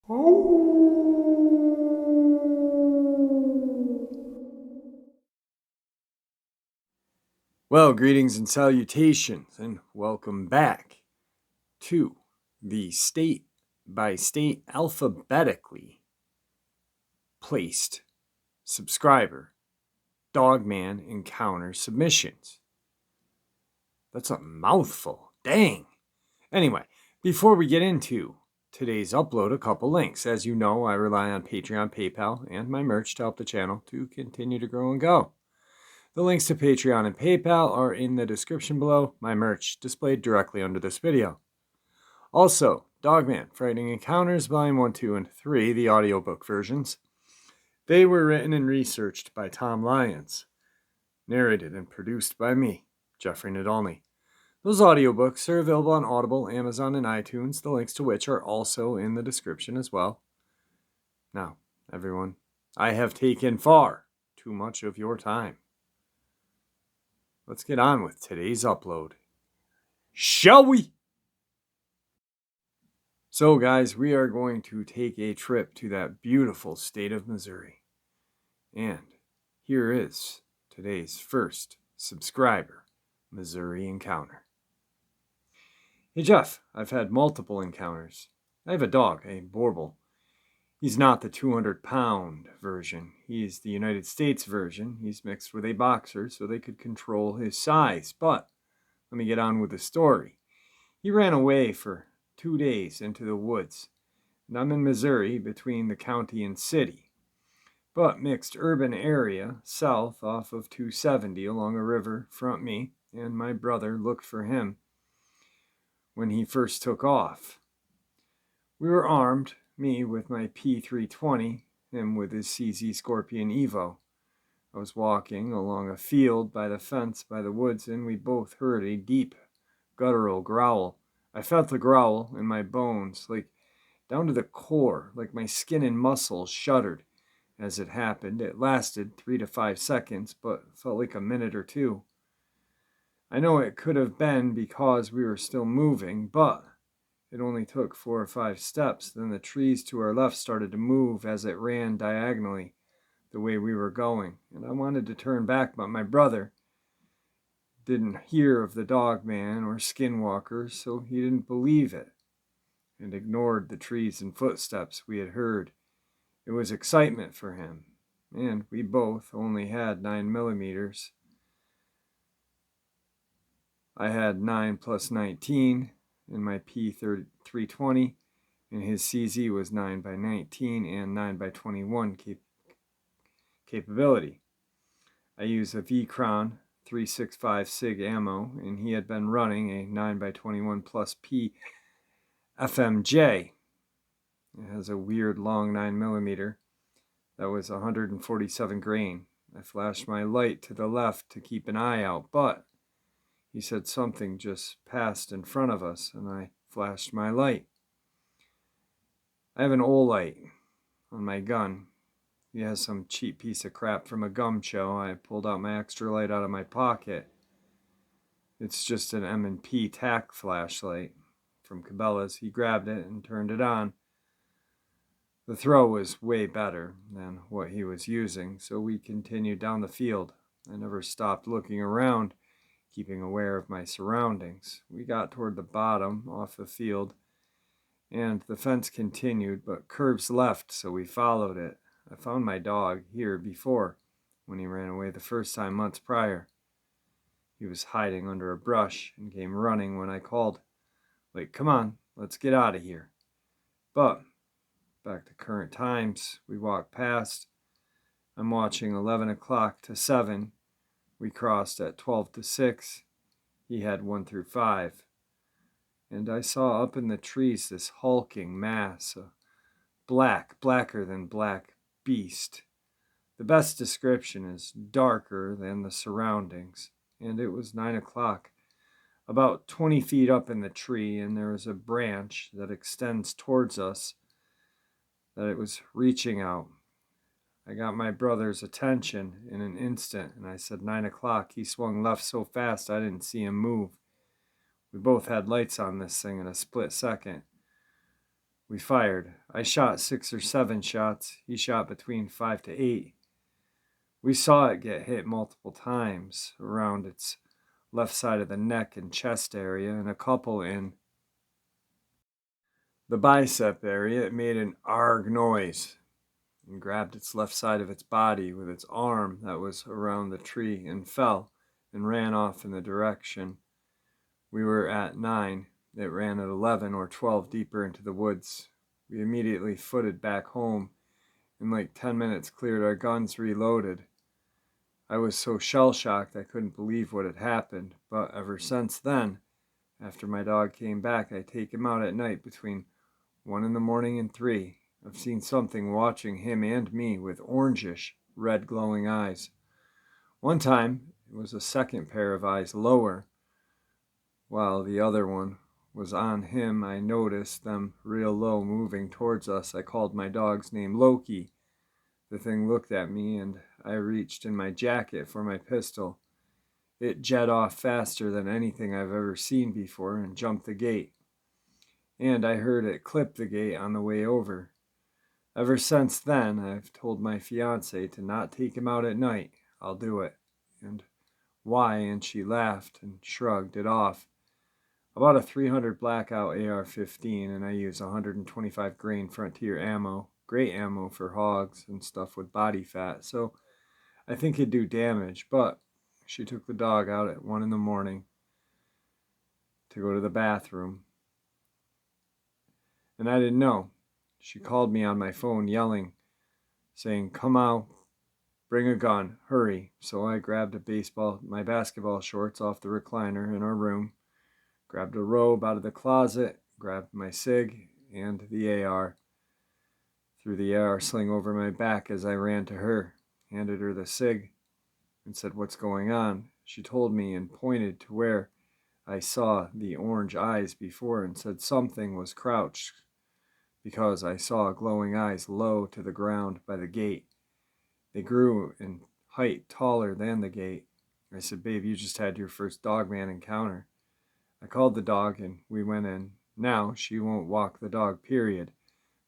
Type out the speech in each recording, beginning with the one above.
Well, greetings and salutations, and welcome back to the state by state alphabetically placed subscriber Dogman Encounter submissions. That's a mouthful. Dang. Anyway, before we get into today's upload, a couple links. As you know, I rely on Patreon, PayPal, and my merch to help the channel to continue to grow and go. The links to Patreon and PayPal are in the description below, my merch displayed directly under this video. Also, Dogman, Frightening Encounters, Volume 1, 2, and 3, the audiobook versions. They were written and researched by Tom Lyons, narrated and produced by me, Jeffrey Nadolny. Those audiobooks are available on Audible, Amazon, and iTunes, the links to which are also in the description as well. Now, everyone, I have taken far too much of your time. Let's get on with today's upload. Shall we? So, guys, we are going to take a trip to that beautiful state of Missouri. And here is today's first subscriber, Missouri Encounter. Hey, Jeff, I've had multiple encounters. I have a dog, a Borble. He's not the 200-pound version. He's the United States version. He's mixed with a boxer so they could control his size. But let me get on with the story. He ran away for 2 days into the woods. And I'm in Missouri between the county and city. But mixed urban area south off of 270 along a river front me, and my brother looked for him when he first took off. We were armed, me with my P320, him with his CZ Scorpion Evo. I was walking along a field by the fence by the woods, and we both heard a deep, guttural growl. I felt the growl in my bones, like down to the core, like my skin and muscles shuddered as it happened. It lasted 3 to 5 seconds, but felt like a minute or two. I know it could have been because we were still moving, but it only took 4 or 5 steps. Then the trees to our left started to move as it ran diagonally the way we were going. And I wanted to turn back, but my brother didn't hear of the Dogman or skinwalkers, so he didn't believe it and ignored the trees and footsteps we had heard. It was excitement for him, and we both only had 9mm. I had 9 plus 19 in my P320, and his CZ was 9 by 19 and 9 by 21 capability. I used a V-Cron 365 SIG ammo, and he had been running a 9 by 21 plus P FMJ. It has a weird long 9mm that was 147 grain. I flashed my light to the left to keep an eye out, but he said something just passed in front of us, and I flashed my light. I have an Olight on my gun. He has some cheap piece of crap from a gum show. I pulled out my extra light out of my pocket. It's just an M&P tack flashlight from Cabela's. He grabbed it and turned it on. The throw was way better than what he was using, so we continued down the field. I never stopped looking around, keeping aware of my surroundings. We got toward the bottom off the field, and the fence continued, but curves left, so we followed it. I found my dog here before, when he ran away the first time months prior. He was hiding under a brush and came running when I called. Like, come on, let's get out of here. But back to current times, we walked past. I'm watching 11 o'clock to 7. We crossed at 12 to 6. He had 1 through 5. And I saw up in the trees this hulking mass, a blacker than black beast. The best description is darker than the surroundings. And it was 9 o'clock. About 20 feet up in the tree, and there is a branch that extends towards us that it was reaching out. I got my brother's attention in an instant, and I said 9 o'clock. He swung left so fast I didn't see him move. We both had lights on this thing in a split second. We fired. I shot 6 or 7 shots. He shot between 5 to 8. We saw it get hit multiple times around its left side of the neck and chest area, and a couple in the bicep area. It made an arg noise and grabbed its left side of its body with its arm that was around the tree and fell and ran off in the direction we were at 9. It ran at 11 or 12 deeper into the woods. We immediately footed back home. In like 10 minutes cleared our guns, reloaded. I was so shell-shocked I couldn't believe what had happened, but ever since then, after my dog came back, I take him out at night between 1 in the morning and 3. I've seen something watching him and me with orangish, red glowing eyes. One time, it was a second pair of eyes lower, while the other one was on him. I noticed them real low moving towards us. I called my dog's name Loki. The thing looked at me, and I reached in my jacket for my pistol. It jet off faster than anything I've ever seen before and jumped the gate. And I heard it clip the gate on the way over. Ever since then, I've told my fiancée to not take him out at night. I'll do it. And why? And she laughed and shrugged it off. I bought a 300 blackout AR-15, and I use 125 grain Frontier ammo. Great ammo for hogs and stuff with body fat, so I think it'd do damage. But she took the dog out at 1 in the morning to go to the bathroom, and I didn't know. She called me on my phone yelling, saying, "Come out, bring a gun, hurry." So I grabbed my basketball shorts off the recliner in our room, grabbed a robe out of the closet, grabbed my SIG and the AR, threw the AR sling over my back as I ran to her, handed her the SIG, and said, "What's going on?" She told me and pointed to where I saw the orange eyes before and said something was crouched, because I saw glowing eyes low to the ground by the gate. They grew in height taller than the gate. I said, "Babe, you just had your first Dogman encounter." I called the dog and we went in. Now she won't walk the dog, period.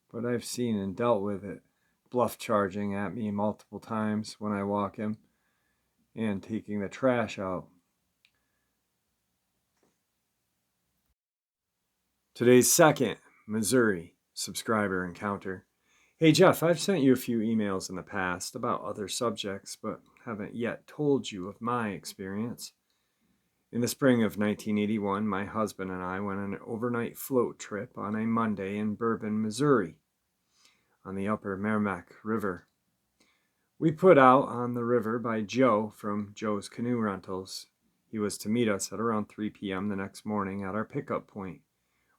But I've seen and dealt with it, bluff charging at me multiple times when I walk him and taking the trash out. Today's second Missouri subscriber encounter. Hey Jeff, I've sent you a few emails in the past about other subjects, but haven't yet told you of my experience. In the spring of 1981, my husband and I went on an overnight float trip on a Monday in Bourbon, Missouri, on the upper Merrimack River. We put out on the river by Joe from Joe's Canoe Rentals. He was to meet us at around 3 p.m. the next morning at our pickup point.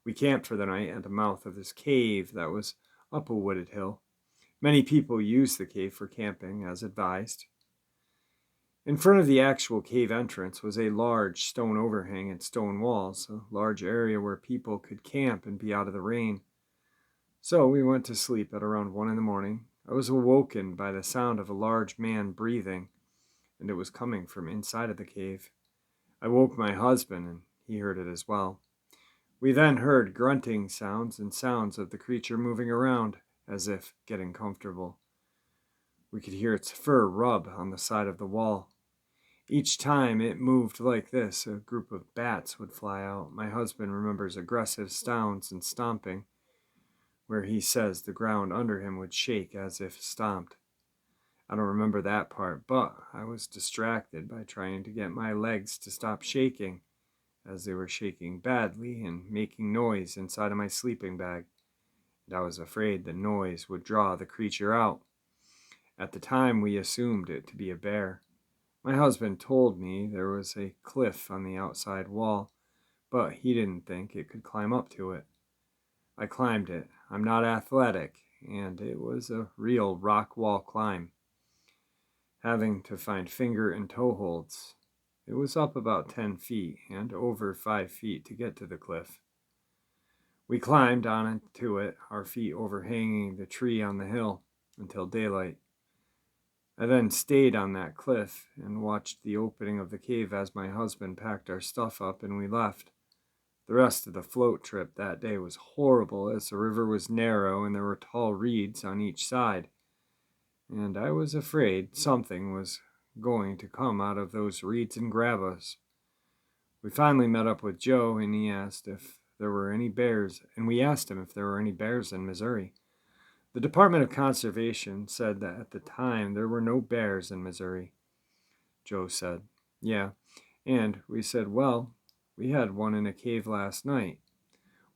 We camped for the night at the mouth of this cave that was up a wooded hill. Many people use the cave for camping, as advised. In front of the actual cave entrance was a large stone overhang and stone walls, a large area where people could camp and be out of the rain. So we went to sleep at around 1 in the morning. I was awoken by the sound of a large man breathing, and it was coming from inside of the cave. I woke my husband, and he heard it as well. We then heard grunting sounds and sounds of the creature moving around, as if getting comfortable. We could hear its fur rub on the side of the wall. Each time it moved like this, a group of bats would fly out. My husband remembers aggressive sounds and stomping, where he says the ground under him would shake as if stomped. I don't remember that part, but I was distracted by trying to get my legs to stop shaking, as they were shaking badly and making noise inside of my sleeping bag, and I was afraid the noise would draw the creature out. At the time, we assumed it to be a bear. My husband told me there was a cliff on the outside wall, but he didn't think it could climb up to it. I climbed it. I'm not athletic, and it was a real rock wall climb, having to find finger and toe holds. It was up about 10 feet and over 5 feet to get to the cliff. We climbed onto it, our feet overhanging the tree on the hill, until daylight. I then stayed on that cliff and watched the opening of the cave as my husband packed our stuff up and we left. The rest of the float trip that day was horrible, as the river was narrow and there were tall reeds on each side, and I was afraid something was going to come out of those reeds and grab us. We finally met up with Joe, and he asked if there were any bears, and we asked him if there were any bears in Missouri. The Department of Conservation said that at the time there were no bears in Missouri. Joe said, "Yeah." And we said, "Well, we had one in a cave last night."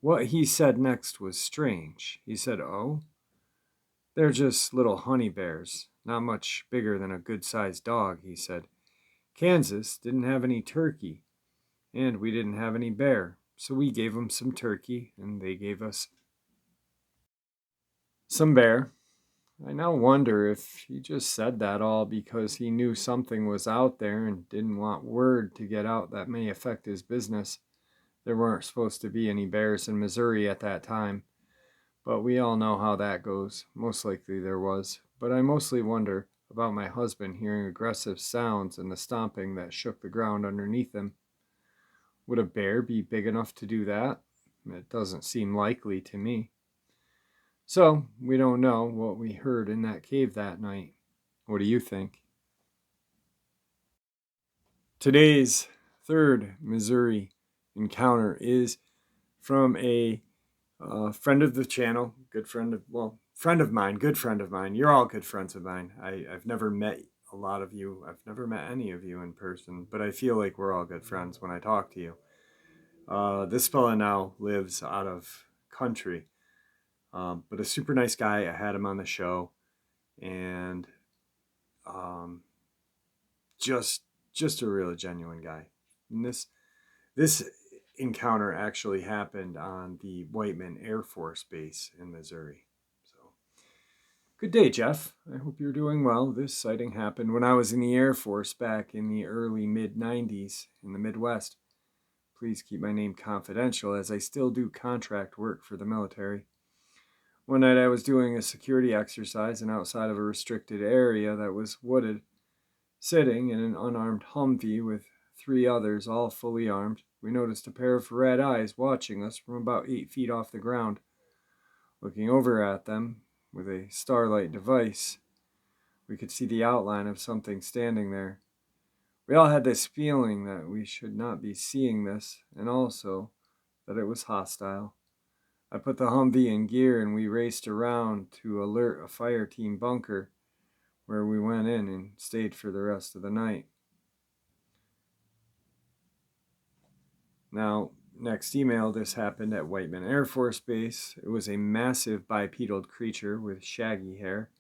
What he said next was strange. He said, "Oh, they're just little honey bears, not much bigger than a good-sized dog," he said. "Kansas didn't have any turkey, and we didn't have any bear, so we gave them some turkey, and they gave us some bear." I now wonder if he just said that all because he knew something was out there and didn't want word to get out that may affect his business. There weren't supposed to be any bears in Missouri at that time, but we all know how that goes. Most likely there was, but I mostly wonder about my husband hearing aggressive sounds and the stomping that shook the ground underneath him. Would a bear be big enough to do that? It doesn't seem likely to me. So, we don't know what we heard in that cave that night. What do you think? Today's third Missouri encounter is from a friend of the channel, friend of mine, good friend of mine. You're all good friends of mine. I've never met a lot of you. I've never met any of you in person, but I feel like we're all good friends when I talk to you. This fella now lives out of country, but a super nice guy. I had him on the show, and just a real genuine guy. And this encounter actually happened on the Whiteman Air Force Base in Missouri. So, good day, Jeff. I hope you're doing well. This sighting happened when I was in the Air Force back in the early mid-90s in the Midwest. Please keep my name confidential, as I still do contract work for the military. One night I was doing a security exercise, and outside of a restricted area that was wooded, sitting in an unarmed Humvee with 3 others, all fully armed, we noticed a pair of red eyes watching us from about 8 feet off the ground. Looking over at them with a starlight device, we could see the outline of something standing there. We all had this feeling that we should not be seeing this, and also that it was hostile. I put the Humvee in gear, and we raced around to alert a fire team bunker, where we went in and stayed for the rest of the night. Now, next email, this happened at Whiteman Air Force Base. It was a massive bipedal creature with shaggy hair.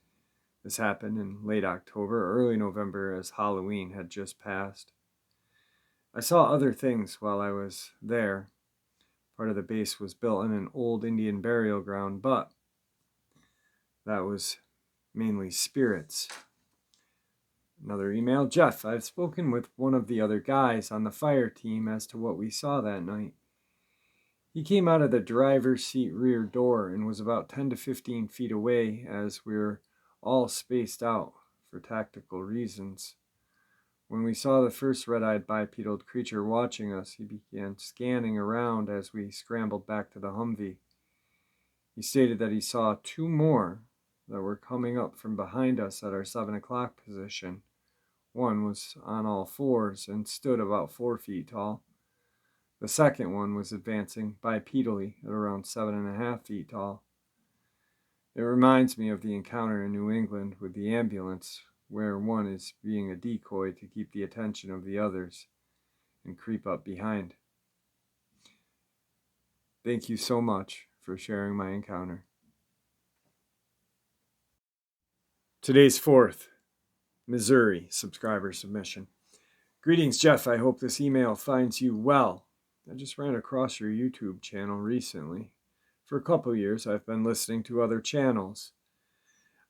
This happened in late October, early November, as Halloween had just passed. I saw other things while I was there. Part of the base was built in an old Indian burial ground, but that was mainly spirits. Another email. Jeff, I've spoken with one of the other guys on the fire team as to what we saw that night. He came out of the driver's seat rear door and was about 10 to 15 feet away, as we were all spaced out for tactical reasons. When we saw the first red-eyed bipedal creature watching us, he began scanning around as we scrambled back to the Humvee. He stated that he saw 2 more that were coming up from behind us at our 7 o'clock position. One was on all 4s and stood about 4 feet tall. The second one was advancing bipedally at around 7.5 feet tall. It reminds me of the encounter in New England with the ambulance, where one is being a decoy to keep the attention of the others and creep up behind. Thank you so much for sharing my encounter. Today's 4th Missouri subscriber submission. Greetings, Jeff. I hope this email finds you well. I just ran across your YouTube channel recently. For a couple years, I've been listening to other channels.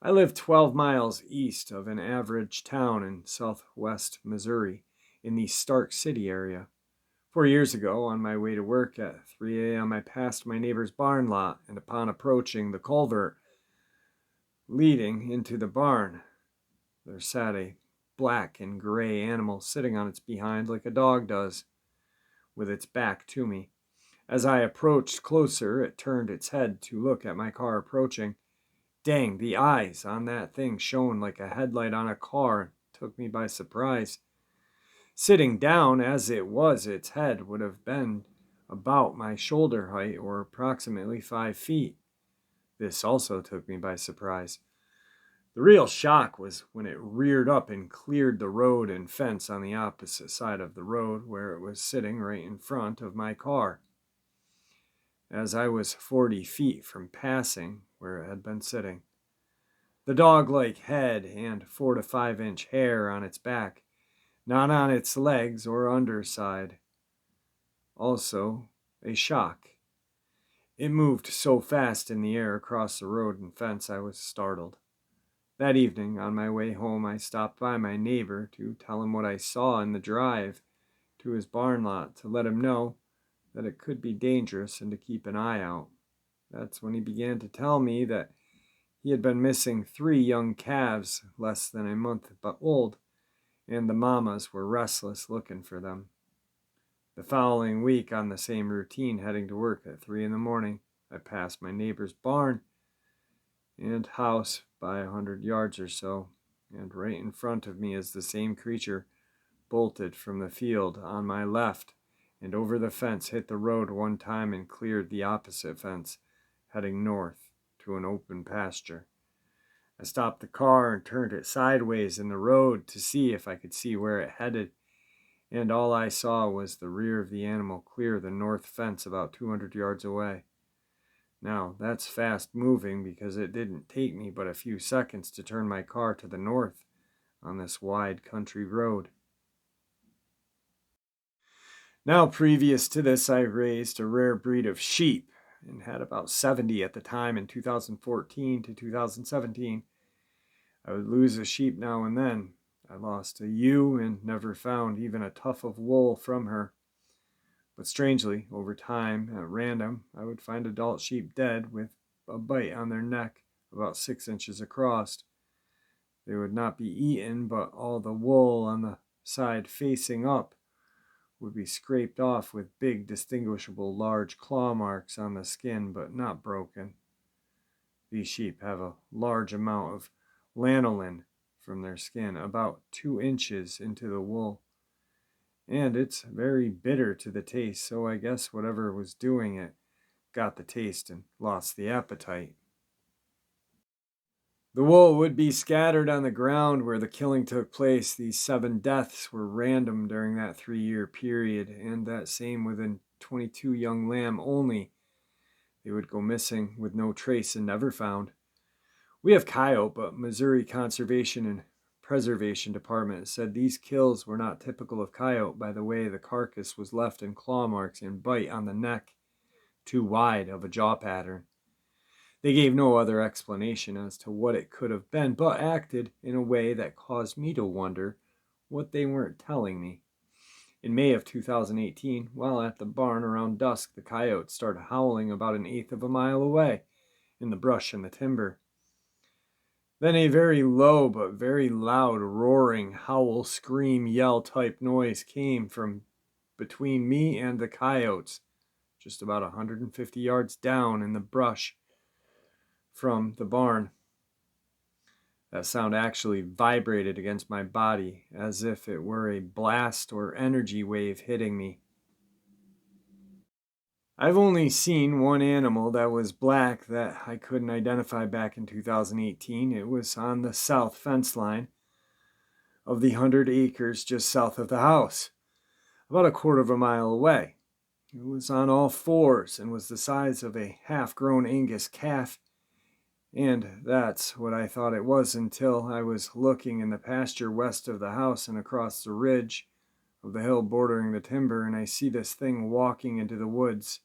I live 12 miles east of an average town in southwest Missouri, in the Stark City area. 4 years ago, on my way to work at 3 a.m., I passed my neighbor's barn lot, and upon approaching the culvert leading into the barn, there sat a black and gray animal sitting on its behind like a dog does, with its back to me. As I approached closer, it turned its head to look at my car approaching. Dang, the eyes on that thing shone like a headlight on a car and took me by surprise. Sitting down as it was, its head would have been about my shoulder height or approximately 5 feet. This also took me by surprise. The real shock was when it reared up and cleared the road and fence on the opposite side of the road where it was sitting right in front of my car. As I was 40 feet from passing where it had been sitting. The dog-like head and 4 to 5 inch hair on its back, not on its legs or underside. Also, a shock. It moved so fast in the air across the road and fence I was startled. That evening, on my way home, I stopped by my neighbor to tell him what I saw in the drive to his barn lot to let him know that it could be dangerous and to keep an eye out. That's when he began to tell me that he had been missing 3 young calves less than a month old, and the mamas were restless looking for them. The following week, on the same routine, heading to work at 3 in the morning, I passed my neighbor's barn and house by 100 yards or so, and right in front of me is the same creature bolted from the field on my left and over the fence, hit the road one time and cleared the opposite fence, heading north to an open pasture. I stopped the car and turned it sideways in the road to see if I could see where it headed, and all I saw was the rear of the animal clear the north fence about 200 yards away. Now, that's fast moving because it didn't take me but a few seconds to turn my car to the north on this wide country road. Now, previous to this, I raised a rare breed of sheep and had about 70 at the time in 2014 to 2017. I would lose a sheep now and then. I lost a ewe and never found even a tuft of wool from her. But strangely, over time, at random, I would find adult sheep dead with a bite on their neck about 6 inches across. They would not be eaten, but all the wool on the side facing up would be scraped off with big, distinguishable large claw marks on the skin, but not broken. These sheep have a large amount of lanolin from their skin, about 2 inches into the wool. And it's very bitter to the taste, so I guess whatever was doing it got the taste and lost the appetite. The wool would be scattered on the ground where the killing took place. These 7 deaths were random during that 3-year period, and that same within 22 young lamb only. They would go missing with no trace and never found. We have coyote, but Missouri Conservation and Preservation Department said these kills were not typical of coyote by the way the carcass was left in claw marks and bite on the neck, too wide of a jaw pattern. They gave no other explanation as to what it could have been, but acted in a way that caused me to wonder what they weren't telling me. In May of 2018, while at the barn around dusk, the coyotes started howling about 1/8 of a mile away in the brush and the timber. Then a very low but very loud roaring, howl, scream, yell type noise came from between me and the coyotes, just about 150 yards down in the brush from the barn. That sound actually vibrated against my body as if it were a blast or energy wave hitting me. I've only seen one animal that was black that I couldn't identify back in 2018. It was on the south fence line of the 100 acres just south of the house, about a quarter of a mile away. It was on all fours and was the size of a half-grown Angus calf, and that's what I thought it was until I was looking in the pasture west of the house and across the ridge of the hill bordering the timber, and I see this thing walking into the woods.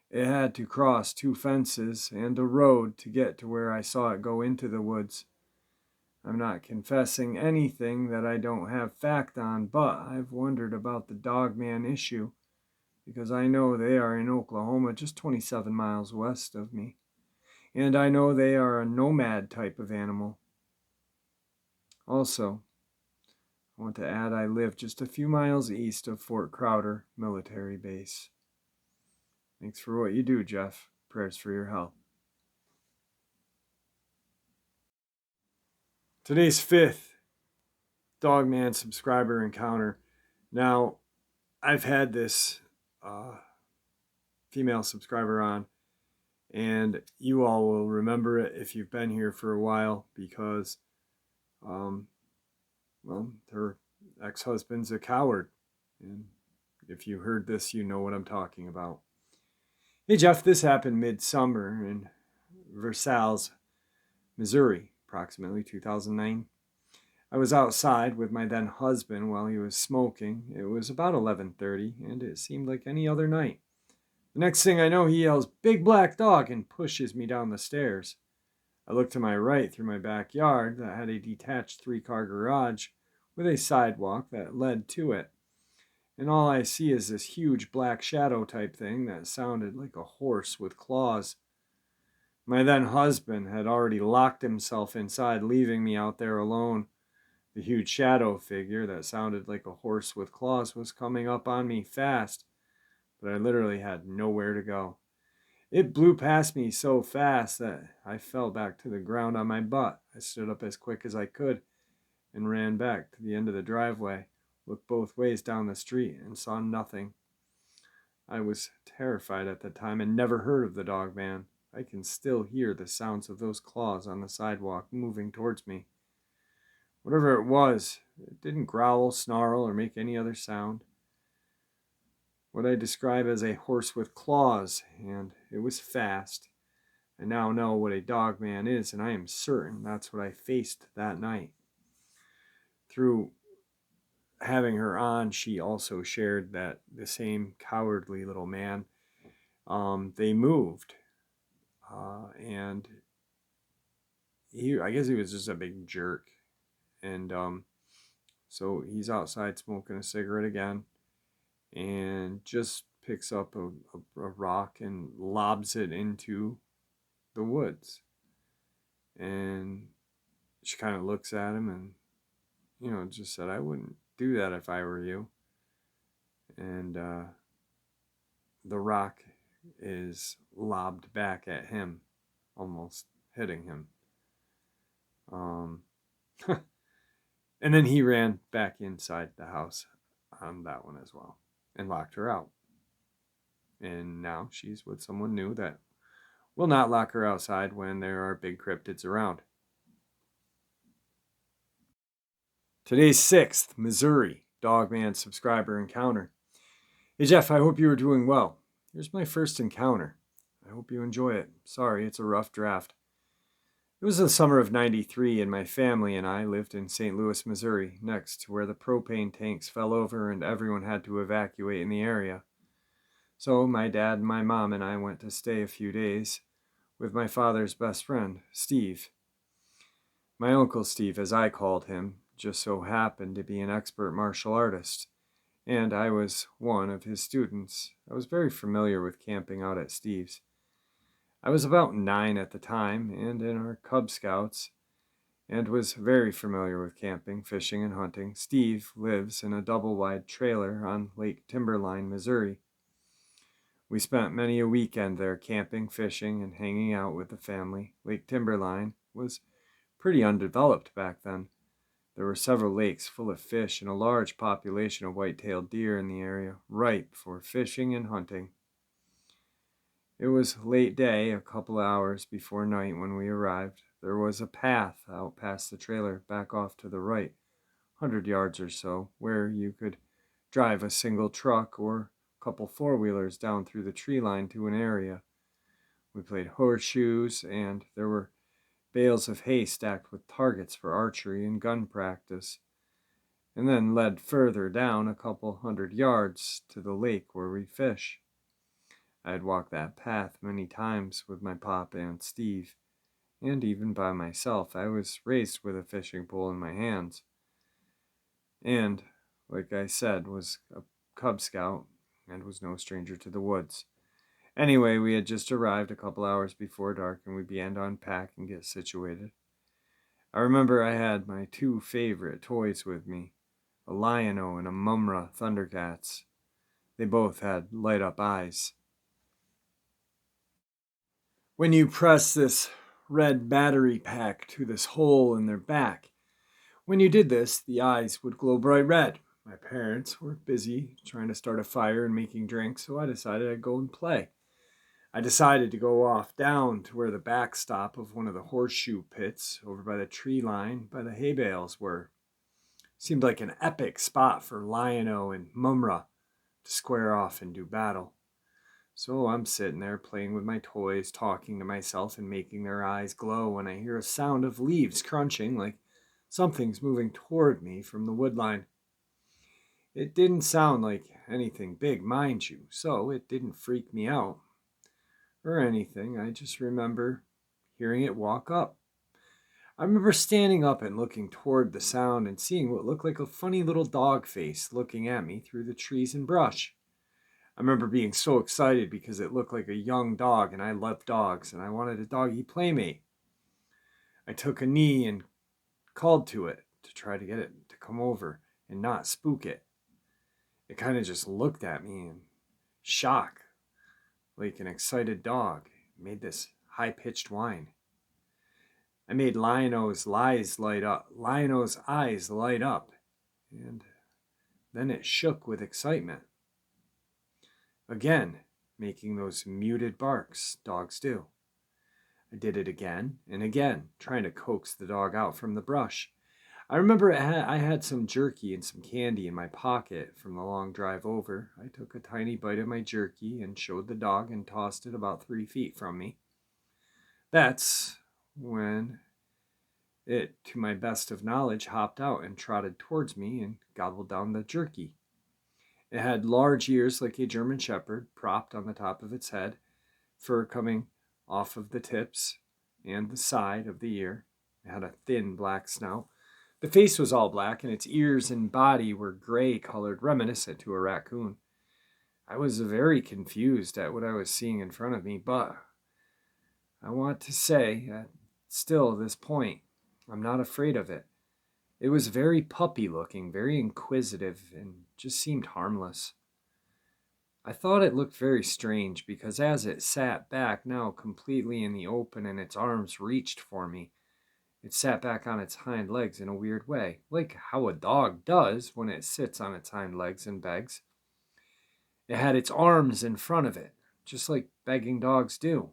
It had to cross 2 fences and a road to get to where I saw it go into the woods. I'm not confessing anything that I don't have fact on, but I've wondered about the Dogman issue because I know they are in Oklahoma, just 27 miles west of me, and I know they are a nomad type of animal. Also, I want to add I live just a few miles east of Fort Crowder Military Base. Thanks for what you do, Jeff. Prayers for your health. Today's fifth Dogman subscriber encounter. Now, I've had this female subscriber on, and you all will remember it if you've been here for a while because, her ex-husband's a coward. And if you heard this, you know what I'm talking about. Hey, Jeff, this happened midsummer in Versailles, Missouri, approximately 2009. I was outside with my then husband while he was smoking. It was about 11:30, and it seemed like any other night. The next thing I know, he yells, "Big black dog," and pushes me down the stairs. I looked to my right through my backyard that had a detached 3-car garage with a sidewalk that led to it. And all I see is this huge black shadow type thing that sounded like a horse with claws. My then husband had already locked himself inside, leaving me out there alone. The huge shadow figure that sounded like a horse with claws was coming up on me fast, but I literally had nowhere to go. It blew past me so fast that I fell back to the ground on my butt. I stood up as quick as I could and ran back to the end of the driveway, looked both ways down the street, and saw nothing. I was terrified at the time and never heard of the Dogman. I can still hear the sounds of those claws on the sidewalk moving towards me. Whatever it was, it didn't growl, snarl, or make any other sound. What I describe as a horse with claws, and it was fast. I now know what a Dogman is, and I am certain that's what I faced that night. Through having her on, she also shared that the same cowardly little man, they moved. And I guess he was just a big jerk. And so he's outside smoking a cigarette again and just picks up a rock and lobs it into the woods. And she kind of looks at him and, just said, "I wouldn't do that if I were you." And the rock is lobbed back at him, almost hitting him. And then he ran back inside the house on that one as well and locked her out. And now she's with someone new that will not lock her outside when there are big cryptids around. Today's 6th Missouri Dogman subscriber encounter. Hey Jeff, I hope you are doing well. Here's my first encounter. I hope you enjoy it. Sorry, it's a rough draft. It was the summer of '93, and my family and I lived in St. Louis, Missouri, next to where the propane tanks fell over and everyone had to evacuate in the area. So my dad and my mom and I went to stay a few days with my father's best friend, Steve. My Uncle Steve, as I called him, just so happened to be an expert martial artist, and I was one of his students. I was very familiar with camping out at Steve's. I was about 9 at the time and in our Cub Scouts and was very familiar with camping, fishing, and hunting. Steve lives in a double-wide trailer on Lake Timberline, Missouri. We spent many a weekend there camping, fishing, and hanging out with the family. Lake Timberline was pretty undeveloped back then. There were several lakes full of fish and a large population of white-tailed deer in the area, ripe for fishing and hunting. It was late day, a couple hours before night when we arrived. There was a path out past the trailer, back off to the right, 100 yards or so, where you could drive a single truck or a couple four-wheelers down through the tree line to an area. We played horseshoes, and there were bales of hay stacked with targets for archery and gun practice, and then led further down a couple 100 yards to the lake where we fish. I had walked that path many times with my papa and Steve, and even by myself. I was raised with a fishing pole in my hands, and, like I said, was a Cub Scout and was no stranger to the woods. Anyway, we had just arrived a couple hours before dark, and we began to unpack and get situated. I remember I had my 2 favorite toys with me, a Lion-O and a Mumra Thundercats. They both had light-up eyes. when you press this red battery pack to this hole in their back. When you did this, the eyes would glow bright red. My parents were busy trying to start a fire and making drinks, so I decided I'd go and play. I decided to go off down to where the backstop of one of the horseshoe pits over by the tree line by the hay bales were. Seemed like an epic spot for Lion-O and Mumra to square off and do battle. So I'm sitting there playing with my toys, talking to myself and making their eyes glow when I hear a sound of leaves crunching like something's moving toward me from the woodline. It didn't sound like anything big, mind you, so it didn't freak me out or anything. I just remember hearing it walk up. I remember standing up and looking toward the sound and seeing what looked like a funny little dog face looking at me through the trees and brush. I remember being so excited because it looked like a young dog and I love dogs and I wanted a doggy playmate. I took a knee and called to it to try to get it to come over and not spook it. It kind of just looked at me in shock, like an excited dog. It made this high-pitched whine. I made Lion-O's eyes light up, and then it shook with excitement. Again, making those muted barks dogs do. I did it again and again, trying to coax the dog out from the brush. I remember I had some jerky and some candy in my pocket from the long drive over. I took a tiny bite of my jerky and showed the dog and tossed it about 3 feet from me. That's when it, to my best of knowledge, hopped out and trotted towards me and gobbled down the jerky. It had large ears like a German Shepherd, propped on the top of its head, fur coming off of the tips and the side of the ear. It had a thin black snout. The face was all black, and its ears and body were gray-colored, reminiscent to a raccoon. I was very confused at what I was seeing in front of me, but I want to say that still at this point, I'm not afraid of it. It was very puppy-looking, very inquisitive, and just seemed harmless. I thought it looked very strange because as it sat back now completely in the open and its arms reached for me, it sat back on its hind legs in a weird way, like how a dog does when it sits on its hind legs and begs. It had its arms in front of it, just like begging dogs do.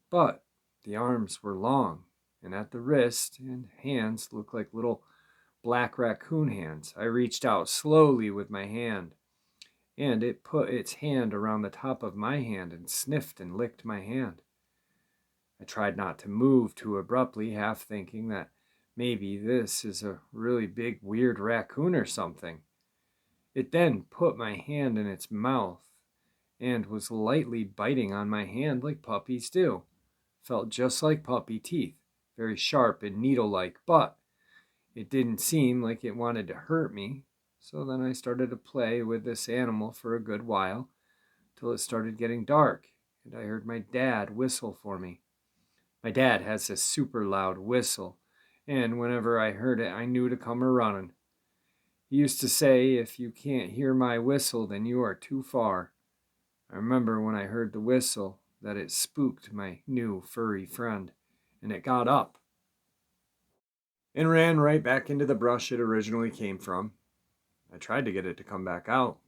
But the arms were long, and at the wrist and hands looked like little black raccoon hands. I reached out slowly with my hand, and it put its hand around the top of my hand and sniffed and licked my hand. I tried not to move too abruptly, half thinking that maybe this is a really big weird raccoon or something. It then put my hand in its mouth and was lightly biting on my hand like puppies do. Felt just like puppy teeth, very sharp and needle-like, but it didn't seem like it wanted to hurt me. So then I started to play with this animal for a good while, till it started getting dark, and I heard my dad whistle for me. My dad has this super loud whistle, and whenever I heard it, I knew to come a-running. He used to say, if you can't hear my whistle, then you are too far. I remember when I heard the whistle that it spooked my new furry friend, and it got up and ran right back into the brush it originally came from. I tried to get it to come back out,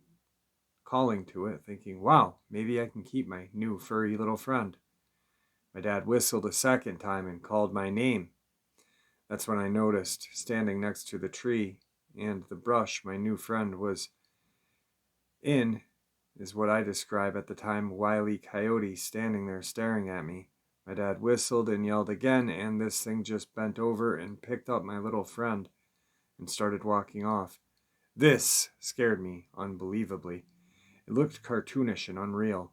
calling to it, thinking, wow, maybe I can keep my new furry little friend. My dad whistled a second time and called my name. That's when I noticed, standing next to the tree and the brush my new friend was in, is what I describe at the time Wile E. Coyote standing there staring at me. My dad whistled and yelled again, and this thing just bent over and picked up my little friend and started walking off. This scared me unbelievably. It looked cartoonish and unreal.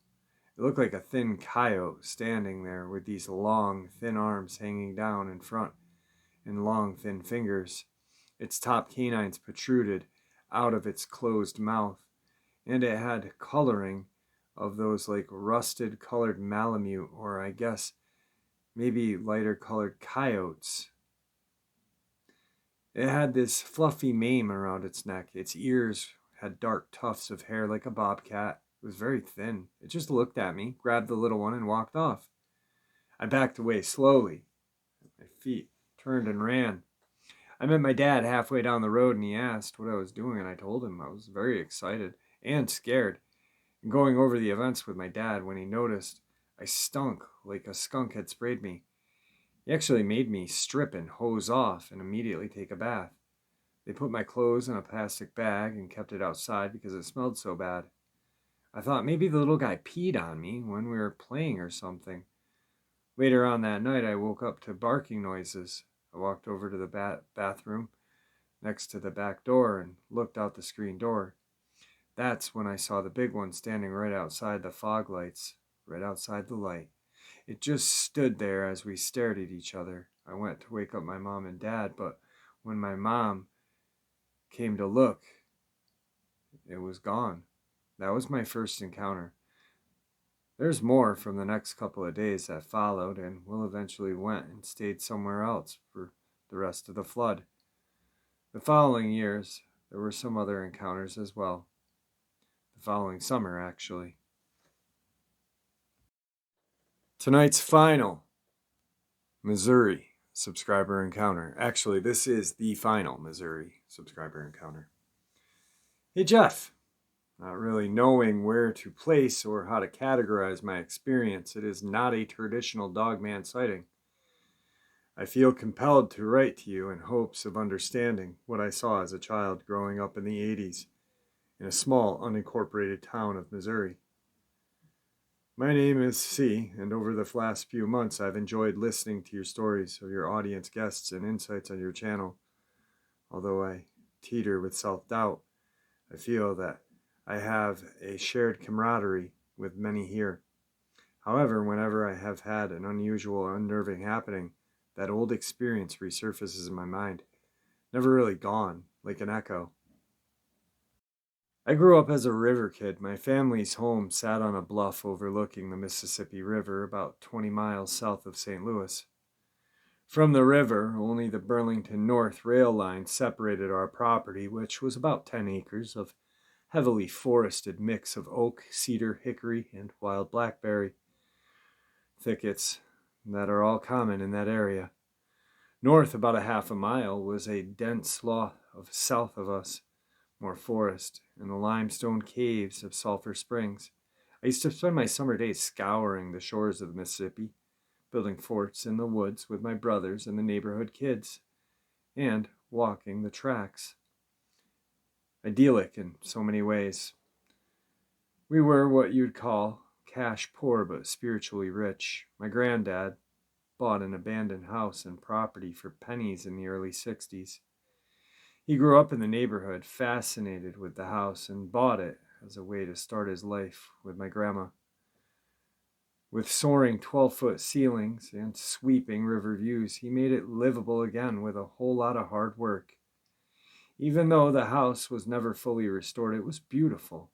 It looked like a thin coyote standing there with these long, thin arms hanging down in front and long, thin fingers. Its top canines protruded out of its closed mouth, and it had coloring of those like rusted colored Malamute, or I guess maybe lighter colored coyotes. It had this fluffy mane around its neck. Its ears had dark tufts of hair like a bobcat, It was very thin. It just looked at me, grabbed the little one, and walked off. I backed away slowly. My feet turned and ran. I met my dad halfway down the road, and he asked what I was doing, and I told him I was very excited and scared. And going over the events with my dad, when he noticed I stunk like a skunk had sprayed me, he actually made me strip and hose off and immediately take a bath. They put my clothes in a plastic bag and kept it outside because it smelled so bad. I thought maybe the little guy peed on me when we were playing or something. Later on that night, I woke up to barking noises. I walked over to the bathroom next to the back door and looked out the screen door. That's when I saw the big one standing right outside the fog lights, right outside the light. It just stood there as we stared at each other. I went to wake up my mom and dad, but when my mom came to look, it was gone. That was my first encounter. There's more from the next couple of days that followed, and Will eventually went and stayed somewhere else for the rest of the flood. The following years, there were some other encounters as well. The following summer, actually. Tonight's final Missouri subscriber encounter. Actually, this is the final Missouri subscriber encounter. Hey, Jeff. Not really knowing where to place or how to categorize my experience, it is not a traditional Dogman sighting. I feel compelled to write to you in hopes of understanding what I saw as a child growing up in the 80s in a small, unincorporated town of Missouri. My name is C, and over the last few months I've enjoyed listening to your stories of your audience guests and insights on your channel. Although I teeter with self-doubt, I feel that I have a shared camaraderie with many here. However, whenever I have had an unusual or unnerving happening, that old experience resurfaces in my mind, never really gone, like an echo. I grew up as a river kid. My family's home sat on a bluff overlooking the Mississippi River about 20 miles south of St. Louis. From the river, only the Burlington North rail line separated our property, which was about 10 acres of heavily forested mix of oak, cedar, hickory, and wild blackberry thickets that are all common in that area. North about a half a mile was a dense swath south of us, more forest, and the limestone caves of Sulphur Springs. I used to spend my summer days scouring the shores of the Mississippi, building forts in the woods with my brothers and the neighborhood kids, and walking the tracks. Idyllic in so many ways. We were what you'd call cash poor but spiritually rich. My granddad bought an abandoned house and property for pennies in the early 60s. He grew up in the neighborhood, fascinated with the house, and bought it as a way to start his life with my grandma. With soaring 12-foot ceilings and sweeping river views, he made it livable again with a whole lot of hard work. Even though the house was never fully restored, it was beautiful.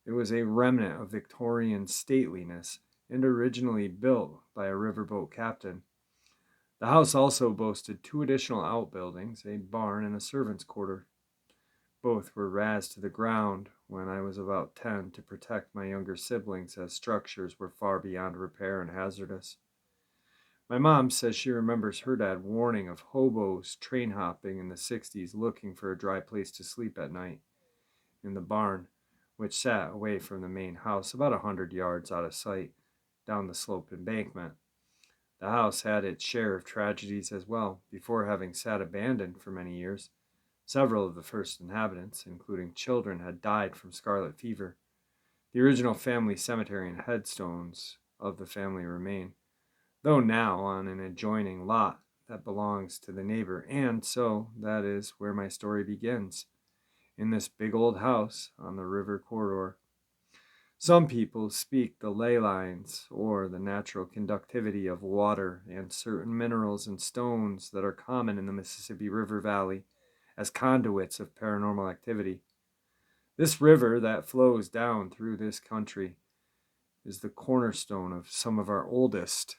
It was a remnant of Victorian stateliness and originally built by a riverboat captain. The house also boasted 2 additional outbuildings, a barn and a servant's quarter. Both were razed to the ground when I was about 10 to protect my younger siblings, as structures were far beyond repair and hazardous. My mom says she remembers her dad warning of hobos train hopping in the 60s looking for a dry place to sleep at night. In the barn, which sat away from the main house about 100 yards out of sight down the sloped embankment. The house had its share of tragedies as well, before having sat abandoned for many years. Several of the first inhabitants, including children, had died from scarlet fever. The original family cemetery and headstones of the family remain, though now on an adjoining lot that belongs to the neighbor, and so that is where my story begins, in this big old house on the river corridor. Some people speak the ley lines, or the natural conductivity of water and certain minerals and stones that are common in the Mississippi River Valley, as conduits of paranormal activity. This river that flows down through this country is the cornerstone of some of our oldest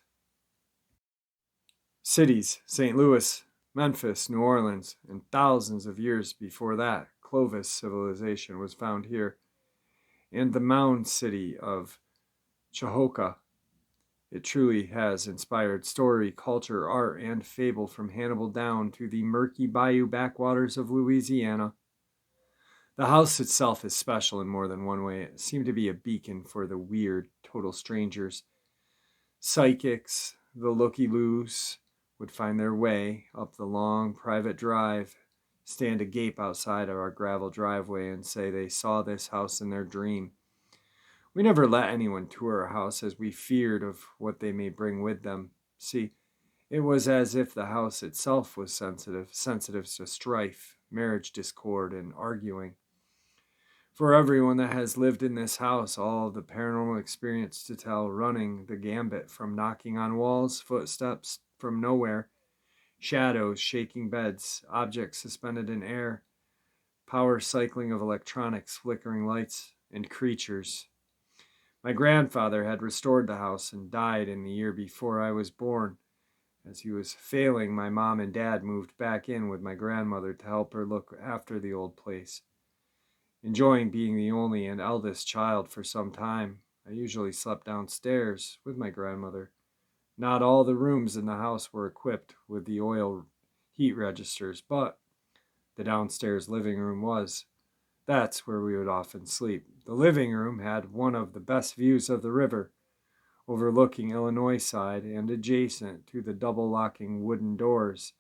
cities: St. Louis, Memphis, New Orleans, and thousands of years before that, Clovis civilization was found here. and the mound city of Chihoka. It truly has inspired story, culture, art, and fable from Hannibal down to the murky bayou backwaters of Louisiana. The house itself is special in more than one way. It seemed to be a beacon for the weird, total strangers. Psychics, the looky-loos, would find their way up the long private drive, stand agape outside of our gravel driveway, and say they saw this house in their dream. We never let anyone tour our house as we feared of what they may bring with them. See, it was as if the house itself was sensitive to strife, marriage discord, and arguing. For everyone that has lived in this house, all of the paranormal experience to tell, running the gambit from knocking on walls, footsteps from nowhere, shadows shaking beds, objects suspended in air, power cycling of electronics, flickering lights, and creatures. My grandfather had restored the house and died in the year before I was born. As he was failing, my mom and dad moved back in with my grandmother to help her look after the old place. Enjoying being the only and eldest child for some time, I usually slept downstairs with my grandmother. Not all the rooms in the house were equipped with the oil heat registers, but the downstairs living room was. That's where we would often sleep. The living room had one of the best views of the river, overlooking Illinois side and adjacent to the double-locking wooden doors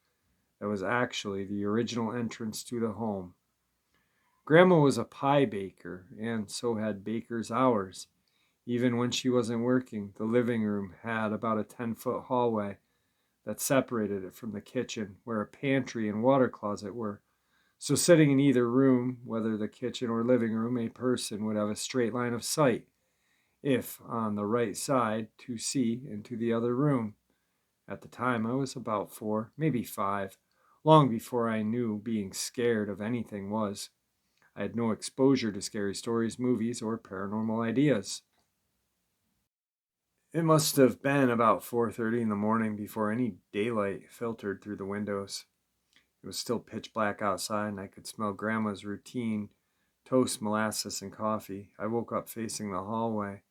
that was actually the original entrance to the home. Grandma was a pie baker, and so had baker's hours. Even when she wasn't working, the living room had about a 10-foot hallway that separated it from the kitchen, where a pantry and water closet were. So sitting in either room, whether the kitchen or living room, a person would have a straight line of sight, if on the right side, to see into the other room. At the time, I was about 4, maybe 5, long before I knew being scared of anything was. I had no exposure to scary stories, movies, or paranormal ideas. It must have been about 4:30 in the morning before any daylight filtered through the windows. It was still pitch black outside, and I could smell Grandma's routine toast, molasses, and coffee. I woke up facing the hallway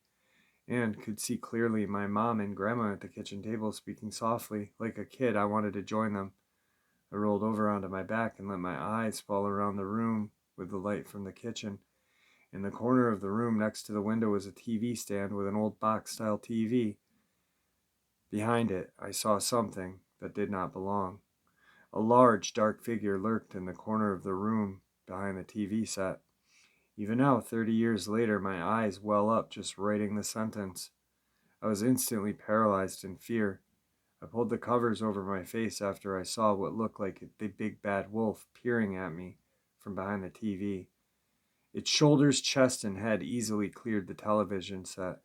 and could see clearly my mom and Grandma at the kitchen table speaking softly. Like a kid, I wanted to join them. I rolled over onto my back and let my eyes fall around the room with the light from the kitchen. In the corner of the room next to the window was a TV stand with an old box-style TV. Behind it, I saw something that did not belong. A large, dark figure lurked in the corner of the room behind the TV set. Even now, 30 years later, my eyes well up just writing the sentence. I was instantly paralyzed in fear. I pulled the covers over my face after I saw what looked like the big bad wolf peering at me from behind the TV. Its shoulders, chest, and head easily cleared the television set,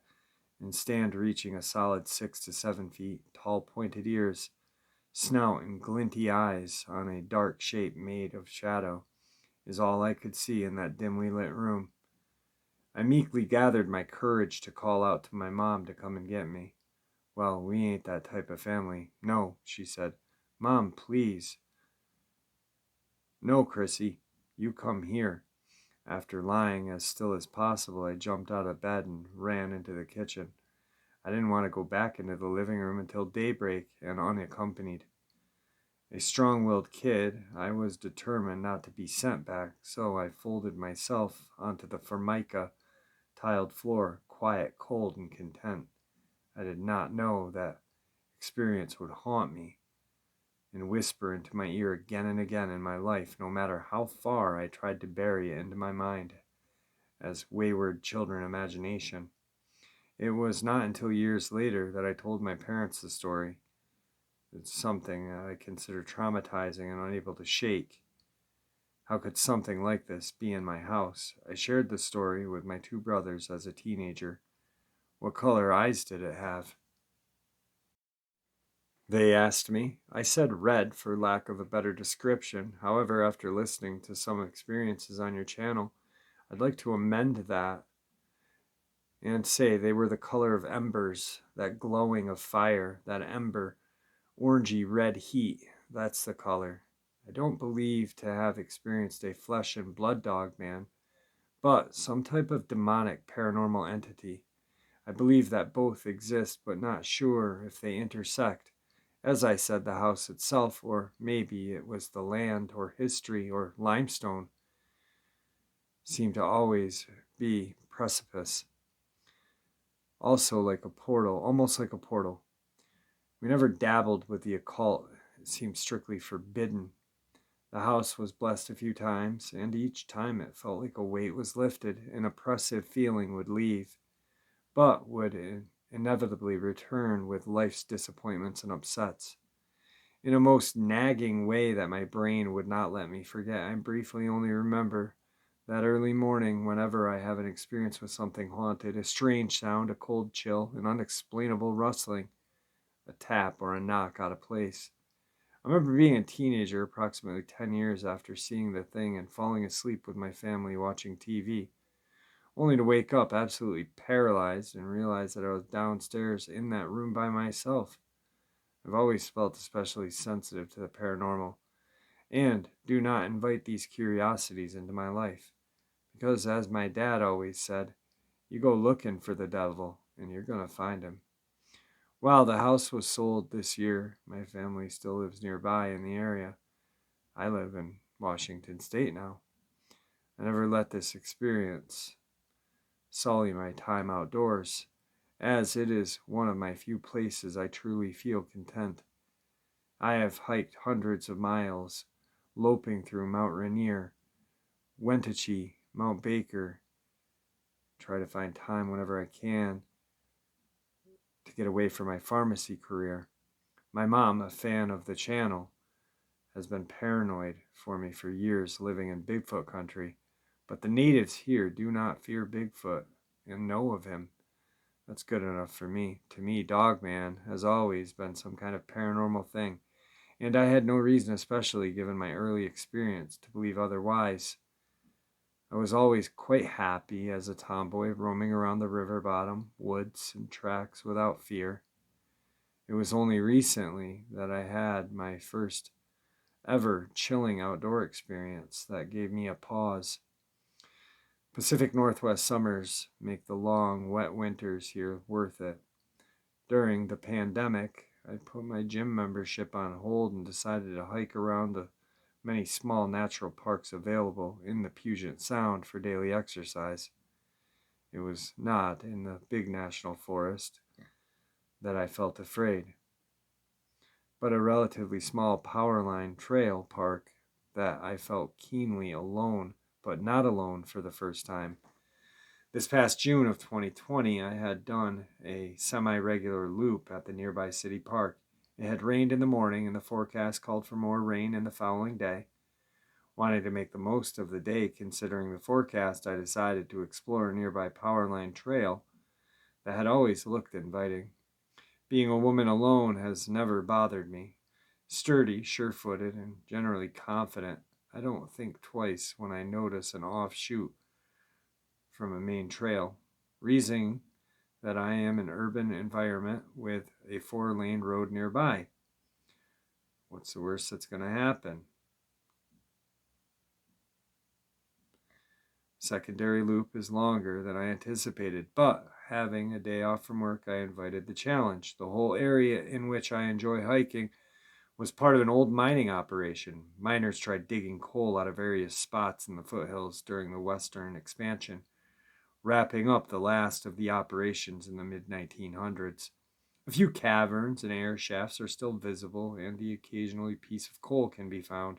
and stand reaching a solid 6 to 7 feet, tall pointed ears, snout, and glinty eyes on a dark shape made of shadow, is all I could see in that dimly lit room. I meekly gathered my courage to call out to my mom to come and get me. Well, we ain't that type of family. No, she said. Mom, please. No, Chrissy, you come here. After lying as still as possible, I jumped out of bed and ran into the kitchen. I didn't want to go back into the living room until daybreak and unaccompanied. A strong-willed kid, I was determined not to be sent back, so I folded myself onto the formica tiled floor, quiet, cold, and content. I did not know that experience would haunt me and whisper into my ear again and again in my life, no matter how far I tried to bury it into my mind as wayward children imagination. It was not until years later that I told my parents the story. It's something I consider traumatizing and unable to shake. How could something like this be in my house? I shared the story with my 2 brothers as a teenager. What color eyes did it have? They asked me. I said red for lack of a better description. However, after listening to some experiences on your channel, I'd like to amend that and say they were the color of embers, that glowing of fire, that ember, orangey red heat. That's the color. I don't believe to have experienced a flesh and blood Dogman, but some type of demonic paranormal entity. I believe that both exist, but not sure if they intersect. As I said, the house itself, or maybe it was the land, or history, or limestone, seemed to always be precipice. Also like a portal, almost like a portal. We never dabbled with the occult. It seemed strictly forbidden. The house was blessed a few times, and each time it felt like a weight was lifted, an oppressive feeling would leave, but would inevitably return with life's disappointments and upsets. In a most nagging way that my brain would not let me forget, I briefly only remember that early morning whenever I have an experience with something haunted, a strange sound, a cold chill, an unexplainable rustling, a tap or a knock out of place. I remember being a teenager approximately 10 years after seeing the thing and falling asleep with my family watching TV, only to wake up absolutely paralyzed and realize that I was downstairs in that room by myself. I've always felt especially sensitive to the paranormal, and do not invite these curiosities into my life, because as my dad always said, you go looking for the devil and you're going to find him. While the house was sold this year, my family still lives nearby in the area. I live in Washington State now. I never let this experience sully my time outdoors, as it is one of my few places I truly feel content. I have hiked hundreds of miles, loping through Mount Rainier, Wenatchee, Mount Baker, try to find time whenever I can to get away from my pharmacy career. My mom, a fan of the channel, has been paranoid for me for years living in Bigfoot country, but the natives here do not fear Bigfoot and know of him. That's good enough for me. To me, Dogman has always been some kind of paranormal thing, and I had no reason, especially given my early experience, to believe otherwise. I was always quite happy as a tomboy roaming around the river bottom, woods, and tracks without fear. It was only recently that I had my first ever chilling outdoor experience that gave me a pause. Pacific Northwest summers make the long, wet winters here worth it. During the pandemic, I put my gym membership on hold and decided to hike around the many small natural parks available in the Puget Sound for daily exercise. It was not in the big national forest that I felt afraid, but a relatively small Powerline Trail park that I felt keenly alone, but not alone for the first time. This past June of 2020, I had done a semi-regular loop at the nearby city park. It had rained in the morning, and the forecast called for more rain in the following day. Wanting to make the most of the day considering the forecast, I decided to explore a nearby Powerline Trail that had always looked inviting. Being a woman alone has never bothered me. Sturdy, sure-footed, and generally confident, I don't think twice when I notice an offshoot from a main trail, reasoning that I am an urban environment with a 4-lane road nearby. What's the worst that's going to happen? Secondary loop is longer than I anticipated, but having a day off from work, I invited the challenge. The whole area in which I enjoy hiking was part of an old mining operation. Miners tried digging coal out of various spots in the foothills during the western expansion, wrapping up the last of the operations in the mid-1900s. A few caverns and air shafts are still visible, and the occasional piece of coal can be found.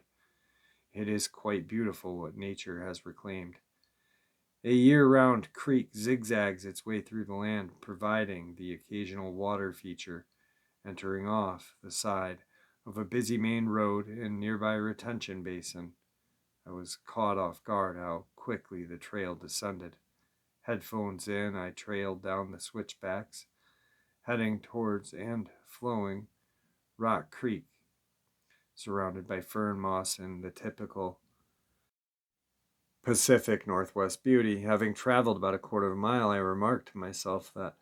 It is quite beautiful what nature has reclaimed. A year-round creek zigzags its way through the land, providing the occasional water feature entering off the side of a busy main road and nearby retention basin. I was caught off guard how quickly the trail descended. Headphones in, I trailed down the switchbacks, heading towards and flowing Rock Creek, surrounded by fern moss and the typical Pacific Northwest beauty. Having traveled about a quarter of a mile, I remarked to myself that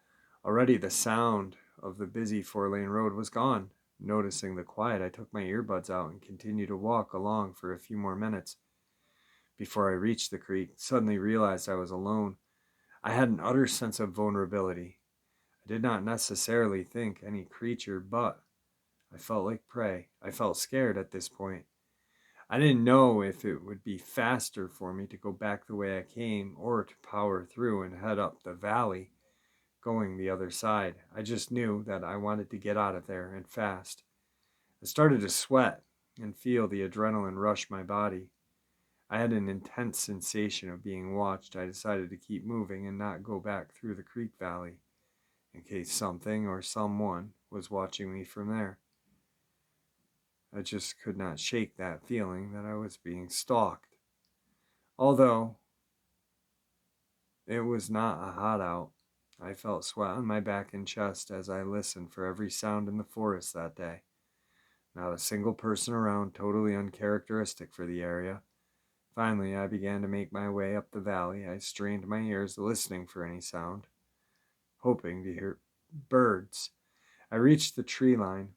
already the sound of the busy 4-lane road was gone. Noticing the quiet, I took my earbuds out and continued to walk along for a few more minutes. before I reached the creek, suddenly realized I was alone. I had an utter sense of vulnerability. I did not necessarily think any creature, but I felt like prey. I felt scared at this point. I didn't know if it would be faster for me to go back the way I came or to power through and head up the valley, going the other side. I just knew that I wanted to get out of there and fast. I started to sweat and feel the adrenaline rush my body. I had an intense sensation of being watched. I decided to keep moving and not go back through the creek valley in case something or someone was watching me from there. I just could not shake that feeling that I was being stalked. Although it was not a hot out, I felt sweat on my back and chest as I listened for every sound in the forest that day. Not a single person around, totally uncharacteristic for the area. Finally, I began to make my way up the valley. I strained my ears, listening for any sound, hoping to hear birds. I reached the tree line,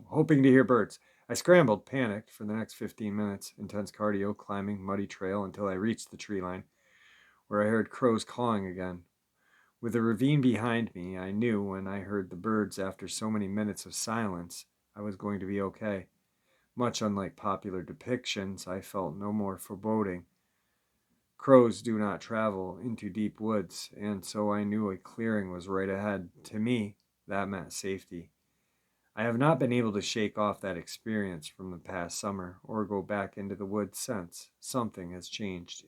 hoping to hear birds. I scrambled, panicked, for the next 15 minutes, intense cardio, climbing muddy trail until I reached the tree line, where I heard crows cawing again. With the ravine behind me, I knew when I heard the birds after so many minutes of silence, I was going to be okay. Much unlike popular depictions, I felt no more foreboding. Crows do not travel into deep woods, and so I knew a clearing was right ahead. To me, that meant safety. I have not been able to shake off that experience from the past summer or go back into the woods since. Something has changed.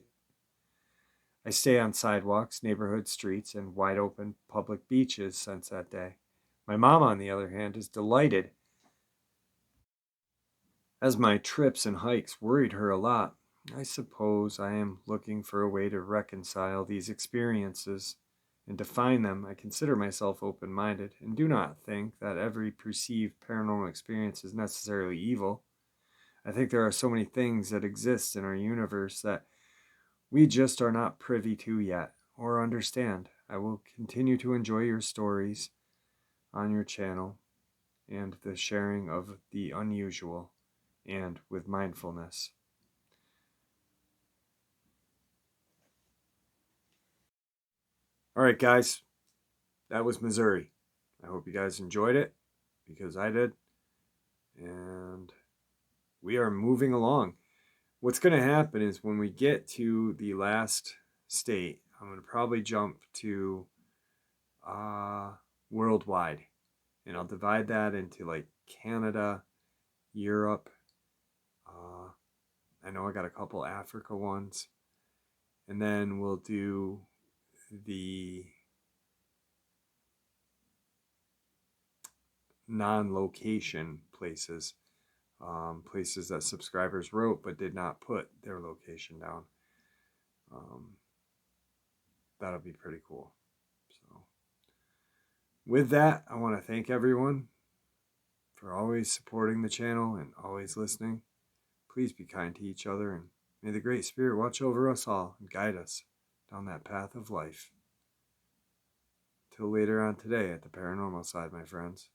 I stay on sidewalks, neighborhood streets, and wide open public beaches since that day. My mom, on the other hand, is delighted, as my trips and hikes worried her a lot. I suppose I am looking for a way to reconcile these experiences and define them. I consider myself open minded and do not think that every perceived paranormal experience is necessarily evil. I think there are so many things that exist in our universe that we just are not privy to yet or understand. I will continue to enjoy your stories on your channel and the sharing of the unusual and with mindfulness. All right, guys, that was Missouri. I hope you guys enjoyed it because I did. And we are moving along. What's going to happen is when we get to the last state, I'm going to probably jump to worldwide. And I'll divide that into like Canada, Europe. I know I got a couple Africa ones. And then we'll do the non-location places. Places that subscribers wrote but did not put their location down. That'll be pretty cool. So, with that, I want to thank everyone for always supporting the channel and always listening. Please be kind to each other, and may the Great Spirit watch over us all and guide us down that path of life. Till later on today at the paranormal side, my friends.